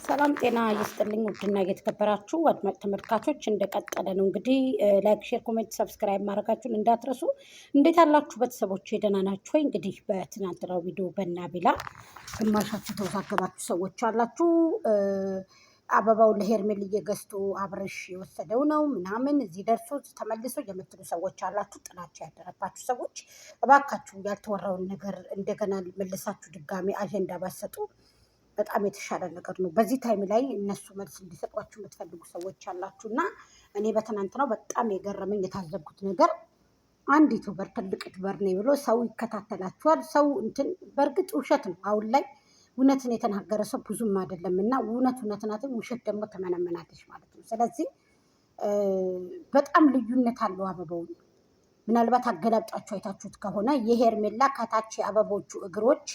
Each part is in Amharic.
ሰላም ጤና ይስጥልኝ። ውድና እየተከበራችሁ አድማጭ ተመልካቾች እንደቀጠለ ነው እንግዲህ ላይክ፣ ሼር፣ ኮሜንት፣ ሰብስክራይብ ማድረጋችሁን እንዳትረሱ። እንዴት አላችሁ ቤተሰቦች? ደህና ናችሁ ወይ? እንግዲህ በትናንትናው ቪዲዮ በናቢላ ግማሻችሁ ተወዛገባችሁ ሰዎች አላችሁ። አበባው ለሄርሜል እየገዝቶ አብርሽ የወሰደው ነው ምናምን እዚህ ደርሶ ተመልሶ የምትሉ ሰዎች አላችሁ። ጥላቻ ያደረባችሁ ሰዎች እባካችሁ ያልተወራውን ነገር እንደገና መልሳችሁ ድጋሚ አጀንዳ ባሰጡ በጣም የተሻለ ነገር ነው። በዚህ ታይም ላይ እነሱ መልስ እንዲሰጧችሁ የምትፈልጉ ሰዎች አላችሁ እና እኔ በትናንትናው በጣም የገረመኝ የታዘብኩት ነገር አንድ ዩቱበር ትልቅ ዩቱበር ነው ብሎ ሰው ይከታተላችኋል። ሰው እንትን በእርግጥ ውሸት ነው። አሁን ላይ እውነትን የተናገረ ሰው ብዙም አይደለም እና እውነት ናትን፣ ውሸት ደግሞ ተመነመናለች ማለት ነው። ስለዚህ በጣም ልዩነት አለው። አበባውን ምናልባት አገላብጣችሁ አይታችሁት ከሆነ የሄርሜላ ከታች የአበቦቹ እግሮች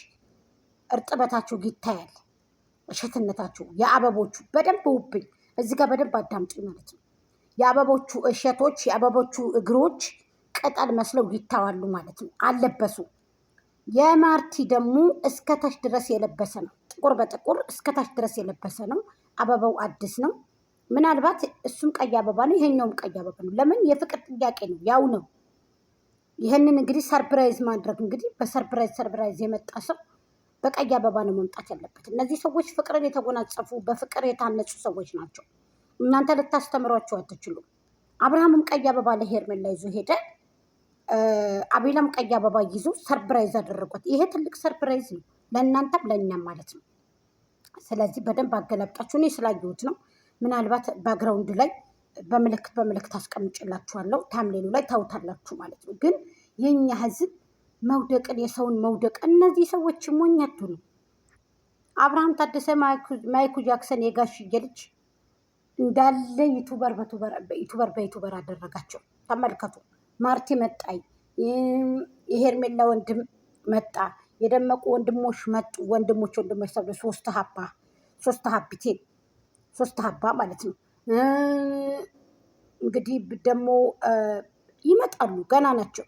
እርጥበታቸው ይታያል። እሸትነታቸው የአበቦቹ በደንብ ውብኝ እዚህ ጋር በደንብ አዳምጪ ማለት ነው። የአበቦቹ እሸቶች የአበቦቹ እግሮች ቅጠል መስለው ይታዋሉ ማለት ነው። አለበሱ። የማርቲ ደግሞ እስከታች ድረስ የለበሰ ነው። ጥቁር በጥቁር እስከታች ድረስ የለበሰ ነው። አበባው አዲስ ነው። ምናልባት እሱም ቀይ አበባ ነው፣ ይሄኛውም ቀይ አበባ ነው። ለምን? የፍቅር ጥያቄ ነው፣ ያው ነው። ይህንን እንግዲህ ሰርፕራይዝ ማድረግ እንግዲህ በሰርፕራይዝ የመጣ ሰው በቀይ አበባ ነው መምጣት ያለበት። እነዚህ ሰዎች ፍቅርን የተጎናጸፉ በፍቅር የታነጹ ሰዎች ናቸው። እናንተ ልታስተምሯቸው አትችሉም። አብርሃምም ቀይ አበባ ለሄርሜላ ይዞ ሄደ። አቤላም ቀይ አበባ ይዞ ሰርፕራይዝ አደረጓት። ይሄ ትልቅ ሰርፕራይዝ ነው ለእናንተም ለእኛም ማለት ነው። ስለዚህ በደንብ አገላብጣችሁ እኔ ስላየሁት ነው። ምናልባት ባግራውንድ ላይ በምልክት አስቀምጭላችኋለሁ። ታምሌሉ ላይ ታውታላችሁ ማለት ነው። ግን የኛ ህዝብ መውደቅን የሰውን መውደቅ እነዚህ ሰዎች ሞኛቱ ነው። አብርሃም ታደሰ ማይኩ ጃክሰን የጋሽዬ ልጅ እንዳለ ዩቱበር በዩቱበር አደረጋቸው። ተመልከቱ። ማርቲ መጣይ፣ የሄርሜላ ወንድም መጣ፣ የደመቁ ወንድሞች መጡ። ወንድሞች ተብሎ ሶስት ሀባ ማለት ነው። እንግዲህ ደግሞ ይመጣሉ፣ ገና ናቸው።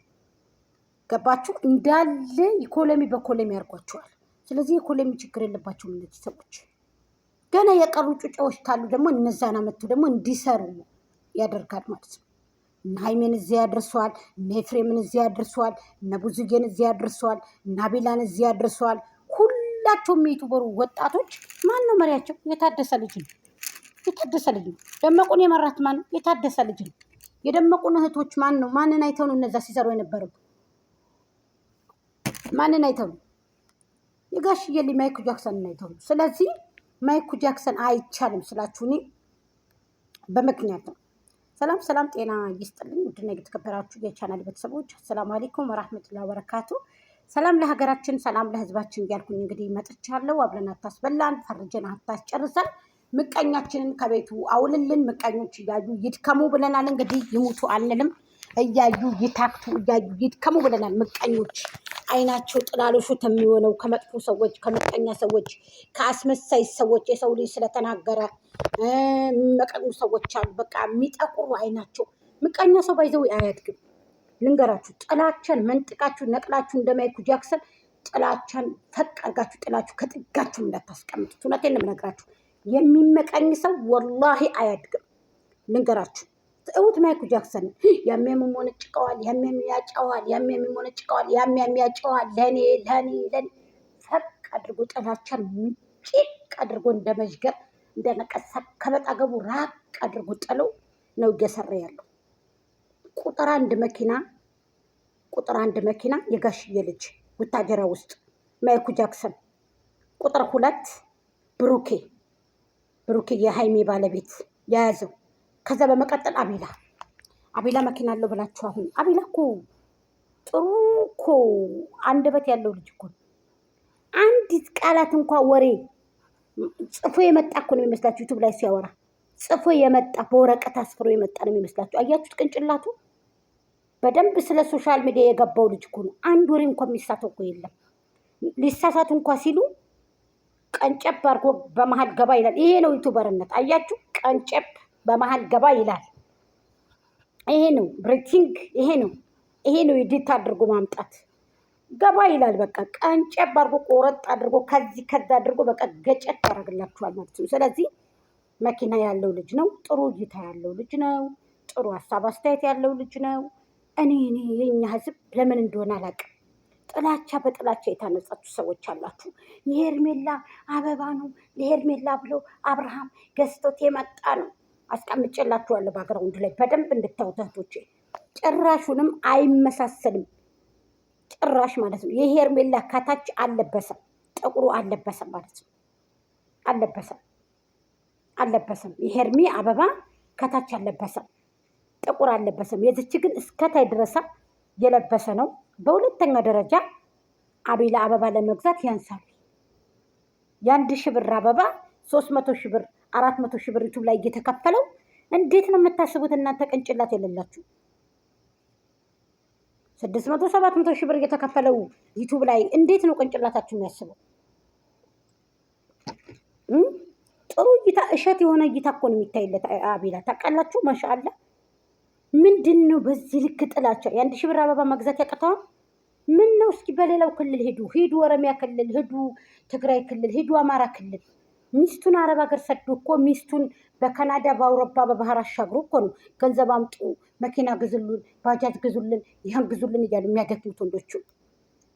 ገባችሁ? እንዳለ ኢኮኖሚ በኮሎሚ ያርጓቸዋል። ስለዚህ ኢኮኖሚ ችግር የለባቸውም እነዚህ ሰዎች። ገና የቀሩ ጩጫዎች ታሉ ደግሞ እነዛን አመቱ ደግሞ እንዲሰሩ ያደርጋል ማለት ነው። እነ ሃይሜን እዚያ ያደርሰዋል፣ እነ ኤፍሬምን እዚያ ያደርሰዋል፣ እነ ብዙዬን እዚያ ያደርሰዋል፣ እነ አቤላን እዚያ ያደርሰዋል። ሁላቸውም የዩቱበሩ ወጣቶች ማን ነው መሪያቸው? የታደሰ ልጅ ነው። ደመቁን የመራት ማን ነው? የታደሰ ልጅ ነው። የደመቁን እህቶች ማን ነው? ማንን አይተው ነው እነዛ ሲሰሩ የነበረው? ማንን አይተው ነው? የጋሽዬ ልጅ ማይኩ ጃክሰንን አይተው ነው። ስለዚህ ማይኩ ጃክሰን አይቻልም ስላችሁ እኔ በምክንያት ነው። ሰላም ጤና ይስጥልኝ። ውድና የተከበራችሁ የቻናል ቤተሰቦች አሰላሙ አለይኩም ወራህመቱላሂ ወበረካቱ። ሰላም ለሀገራችን፣ ሰላም ለህዝባችን እያልኩኝ እንግዲህ መጥቻለሁ። አብረን አታስበላን፣ ፈርጀን አታስጨርሰን፣ ምቀኛችንን ከቤቱ አውልልን። ምቀኞች እያዩ ይድከሙ ብለናል። እንግዲህ ይሙቱ አንልም፣ እያዩ ይታክቱ፣ እያዩ ይድከሙ ብለናል። ምቀኞች አይናቸው ጥላልሹት የሚሆነው ከመጥፎ ሰዎች፣ ከምቀኛ ሰዎች፣ ከአስመሳይ ሰዎች የሰው ልጅ ስለተናገረ የሚመቀኙ ሰዎች አሉ። በቃ የሚጠቁሩ አይናቸው። ምቀኛ ሰው ባይዘው አያድግም። ልንገራችሁ፣ ጥላቻን መንጥቃችሁ ነቅላችሁ እንደማይኩ ጃክሰን ጥላቻን ፈቅ አድርጋችሁ ጥላችሁ ከጥጋችሁ እንዳታስቀምጡት። እውነቴን ነው የምነግራችሁ። የሚመቀኝ ሰው ወላሂ አያድግም። ልንገራችሁ፣ እውት ማይኩ ጃክሰን የሚሞነጭቀዋል፣ የሚያጨዋል፣ ያጨዋል። ለኔ ፈቅ አድርጎ ጥላቻን ምጭቅ አድርጎ እንደመዥገር እንደነቀሳ ከበጣገቡ ራቅ አድርጎ ጥለው ነው እየሰራ ያለው። ቁጥር አንድ መኪና የጋሽዬ ልጅ ቡታጀራ ውስጥ ማይኩ ጃክሰን። ቁጥር 2 ብሩኬ የሃይሜ ባለቤት የያዘው። ከዛ በመቀጠል አቤላ መኪና አለው ብላችሁ አሁን አቤላ እኮ ጥሩ እኮ አንደበት ያለው ልጅ እኮ አንዲት ቃላት እንኳ ወሬ ጽፎ የመጣ እኮ ነው የሚመስላችሁ። ዩቱብ ላይ ሲያወራ ጽፎ የመጣ በወረቀት አስፍሮ የመጣ ነው የሚመስላችሁ። አያችሁት? ቅንጭላቱ በደንብ ስለ ሶሻል ሚዲያ የገባው ልጅ እኮ ነው። አንድ ወሬ እንኳ የሚሳተው እኮ የለም። ሊሳሳቱ እንኳ ሲሉ ቀንጨብ አድርጎ በመሀል ገባ ይላል። ይሄ ነው ዩቱበርነት። አያችሁ? ቀንጨብ በመሀል ገባ ይላል። ይሄ ነው ብሬቲንግ። ይሄ ነው ኤዲት አድርጎ ማምጣት። ገባ ይላል። በቃ ቀንጨብ አድርጎ ቆረጥ አድርጎ ከዚህ ከዛ አድርጎ በቃ ገጨት ያደርግላችኋል ማለት ነው። ስለዚህ መኪና ያለው ልጅ ነው። ጥሩ እይታ ያለው ልጅ ነው። ጥሩ ሀሳብ አስተያየት ያለው ልጅ ነው። እኔ የኛ ህዝብ ለምን እንደሆነ አላውቅም። ጥላቻ በጥላቻ የታነጻችሁ ሰዎች አላችሁ። የሄርሜላ አበባ ነው ለሄርሜላ ብሎ አብርሃም ገዝቶት የመጣ ነው። አስቀምጬላችኋለሁ ባግራውንድ ላይ በደንብ እንድታዩት እህቶቼ። ጭራሹንም አይመሳሰልም። ጭራሽ ማለት ነው። የሄርሜላ ከታች አልለበሰም፣ ጥቁሩ አልለበሰም ማለት ነው። አልለበሰም። የሄርሜ አበባ ከታች አልለበሰም፣ ጥቁር አልለበሰም። የዚች ግን እስከታይ ድረሳ የለበሰ ነው። በሁለተኛ ደረጃ አቤላ አበባ ለመግዛት ያንሳል። የ1,000 ብር አበባ 300 ሺህ ብር 400 ሺህ ብር ዩቱብ ላይ እየተከፈለው እንዴት ነው የምታስቡት እናንተ? ቅንጭላት የሌላችሁ 600 700 ሺህ ብር እየተከፈለው ዩቱብ ላይ እንዴት ነው ቅንጭላታችሁ የሚያስበው? ጥሩ እይታ እሸት የሆነ እይታ እኮ ነው የሚታይለት አቤላ ታውቃላችሁ። ማሻአላ ምንድን ነው በዚህ ልክ ጥላቻ? የ1,000 ብር አበባ መግዛት ያቅተዋል? ምን ነው? እስኪ በሌላው ክልል ሂዱ፣ ኦሮሚያ ክልል ሂዱ፣ ትግራይ ክልል ሂዱ፣ አማራ ክልል ሚስቱን አረብ ሀገር ሰዶ እኮ ሚስቱን በካናዳ በአውሮፓ በባህር አሻግሮ እኮ ነው ገንዘብ አምጡ፣ መኪና ግዙልን፣ ባጃጅ ግዙልን፣ ይህን ግዙልን እያሉ የሚያደክሙት ወንዶቹ።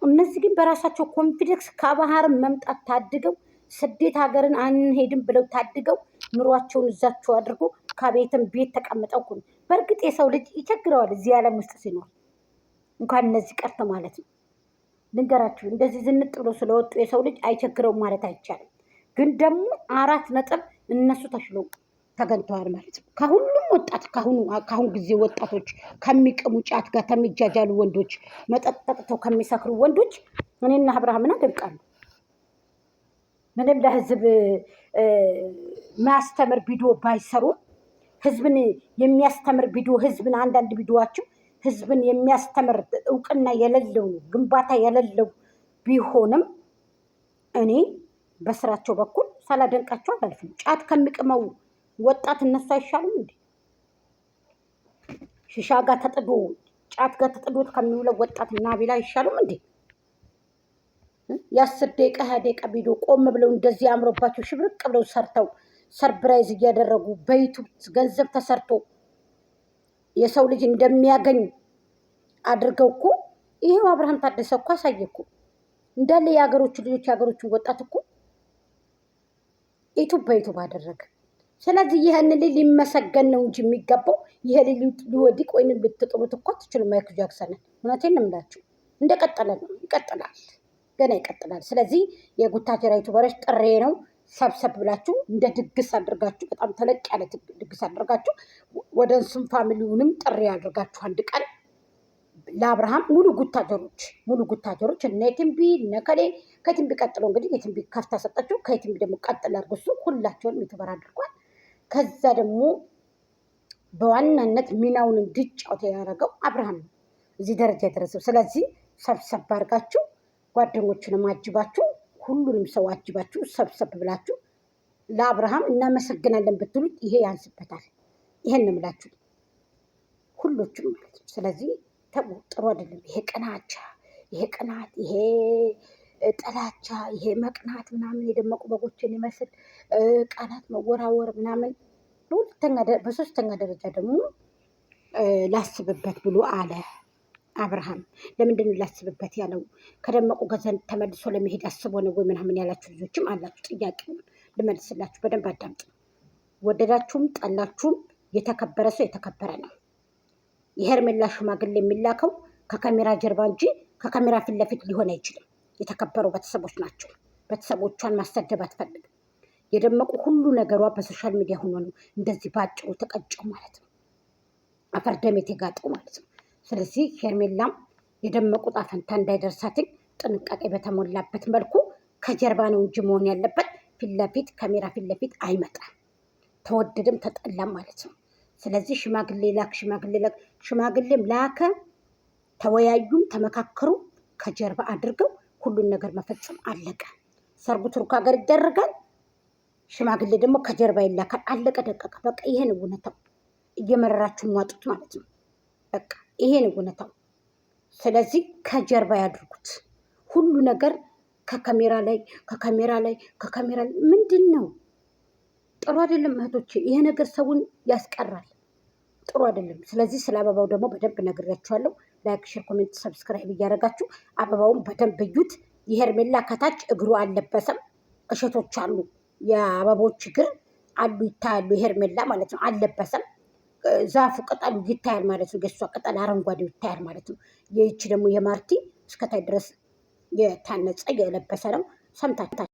እነዚህ ግን በራሳቸው ኮንፊደንስ ከባህርም መምጣት ታድገው ስደት ሀገርን አንሄድም ብለው ታድገው ኑሯቸውን እዛቸው አድርጎ ከቤትም ቤት ተቀምጠው እኮ ነው። በእርግጥ የሰው ልጅ ይቸግረዋል እዚህ ዓለም ውስጥ ሲኖር፣ እንኳን እነዚህ ቀርተ ማለት ነው። ልንገራችሁ እንደዚህ ዝንጥ ብሎ ስለወጡ የሰው ልጅ አይቸግረውም ማለት አይቻልም። ግን ደግሞ 4 ነጥብ እነሱ ተሽለው ተገኝተዋል ማለት ነው። ከሁሉም ወጣት ከአሁን ጊዜ ወጣቶች ከሚቅሙ ጫት ጋር ከሚጃጃሉ ወንዶች፣ መጠጥ ጠጥተው ከሚሰክሩ ወንዶች እኔና አብርሃምን አደንቃለሁ። ምንም ለህዝብ ማስተምር ቪዲዮ ባይሰሩ ህዝብን የሚያስተምር ቪዲዮ ህዝብን አንዳንድ ቪዲዮዋቸው ህዝብን የሚያስተምር እውቅና የሌለው ግንባታ የሌለው ቢሆንም እኔ በስራቸው በኩል ሳላደንቃቸው አላልፍም። ጫት ከሚቅመው ወጣት እነሱ አይሻሉም እንዴ? ሽሻ ጋር ተጥዶ ጫት ጋር ተጥዶት ከሚውለው ወጣት እና አቤላ አይሻሉም እንዴ? የ10 ደቂቃ 20 ደቂቃ ቪዲዮ ቆም ብለው እንደዚህ አምሮባቸው ሽብርቅ ብለው ሰርተው ሰርፕራይዝ እያደረጉ በዩቱብ ገንዘብ ተሰርቶ የሰው ልጅ እንደሚያገኝ አድርገው እኮ ይሄው አብርሃም ታደሰ እኮ አሳየ እኮ እንዳለ የሀገሮቹ ልጆች የሀገሮቹን ወጣት እኮ ዩቱብ በዩቱብ አደረገ። ስለዚህ ይህን ልጅ ሊመሰገን ነው እንጂ የሚገባው ይሄ ልጅ ሊወድቅ ወይንም ልትጥሉት እኮ አትችሉም። ማይክል ጃክሰንን እውነቴን ነው የምላችሁ። እንደቀጠለ ነው፣ ይቀጥላል፣ ገና ይቀጥላል። ስለዚህ የጉታጀራ ዩቱበሮች ጥሬ ነው ሰብሰብ ብላችሁ እንደ ድግስ አድርጋችሁ በጣም ተለቅ ያለ ድግስ አድርጋችሁ ወደ እንስም ፋሚሊውንም ጥሪ አድርጋችሁ አንድ ቀን ለአብርሃም ሙሉ ጉታጀሮች እነ የትንቢ እነ ከሌ ከትንቢ ቀጥለው እንግዲህ የትንቢ ከፍታ ሰጠችው። ከትንቢ ደግሞ ቀጥል አድርጎ እሱ ሁላቸውንም ዩቱበር አድርጓል። ከዛ ደግሞ በዋናነት ሚናውን እንዲጫወት ያደረገው አብርሃም ነው እዚህ ደረጃ የደረሰው። ስለዚህ ሰብሰብ አድርጋችሁ ጓደኞቹንም አጅባችሁ ሁሉንም ሰው አጅባችሁ ሰብሰብ ብላችሁ ለአብርሃም እናመሰግናለን ብትሉት ይሄ ያንስበታል። ይሄን እምላችሁ ሁሎችም ማለት ነው። ስለዚህ ተው፣ ጥሩ አይደለም ይሄ ቅናቻ፣ ይሄ ቅናት፣ ይሄ ጥላቻ፣ ይሄ መቅናት ምናምን የደመቁ በጎችን ይመስል ቃላት መወራወር ምናምን። በሶስተኛ ደረጃ ደግሞ ላስብበት ብሎ አለ አብርሃም። ለምንድን ነው ላስብበት ያለው? ከደመቁ ገዘን ተመልሶ ለመሄድ አስቦ ነው ወይ ምናምን ያላችሁ ልጆችም አላችሁ። ጥያቄውን ልመልስላችሁ፣ በደንብ አዳምጡ። ወደዳችሁም ጠላችሁም የተከበረ ሰው የተከበረ ነው። የሄርሜላ ሽማግሌ የሚላከው ከካሜራ ጀርባ እንጂ ከካሜራ ፊት ለፊት ሊሆን አይችልም። የተከበሩ ቤተሰቦች ናቸው። ቤተሰቦቿን ማሰደብ አትፈልግም። የደመቁ ሁሉ ነገሯ በሶሻል ሚዲያ ሆኖ ነው እንደዚህ ባጭሩ ተቀጨው ማለት ነው። አፈር ደም የተጋጠው ማለት ነው። ስለዚህ ሄርሜላም የደመቁ ጣፈንታ እንዳይደርሳትኝ ጥንቃቄ በተሞላበት መልኩ ከጀርባ ነው እንጂ መሆን ያለበት ፊት ለፊት ካሜራ ፊት ለፊት አይመጣም። ተወደድም ተጠላም ማለት ነው። ስለዚህ ሽማግሌ ላክ፣ ሽማግሌም ላከ፣ ተወያዩም ተመካከሩ፣ ከጀርባ አድርገው ሁሉን ነገር መፈጸም አለቀ። ሰርጉ ቱርክ ሀገር ይደረጋል፣ ሽማግሌ ደግሞ ከጀርባ ይላካል። አለቀ ደቀቀ። በቃ ይሄን እውነታው። እየመረራችሁ ማጡት ማለት ነው። በቃ ይሄን እውነታው። ስለዚህ ከጀርባ ያድርጉት። ሁሉ ነገር ከካሜራ ላይ ምንድን ነው? ጥሩ አይደለም እህቶቼ። ይሄ ነገር ሰውን ያስቀራል። ጥሩ አይደለም። ስለዚህ ስለ አበባው ደግሞ በደንብ ነግሬያችኋለሁ። ላይክ፣ ሼር፣ ኮሜንት ሰብስክራይብ እያደረጋችሁ አበባውን በደንብ እዩት። የሄርሜላ ከታች እግሩ አልለበሰም። እሸቶች አሉ፣ የአበቦች እግር አሉ ይታያሉ። የሄርሜላ ማለት ነው አልለበሰም። ዛፉ ቅጠሉ ይታያል ማለት ነው። የእሷ ቅጠል አረንጓዴው ይታያል ማለት ነው። ይህቺ ደግሞ የማርቲ እስከታይ ድረስ የታነጸ የለበሰ ነው። ሰምታችኋል።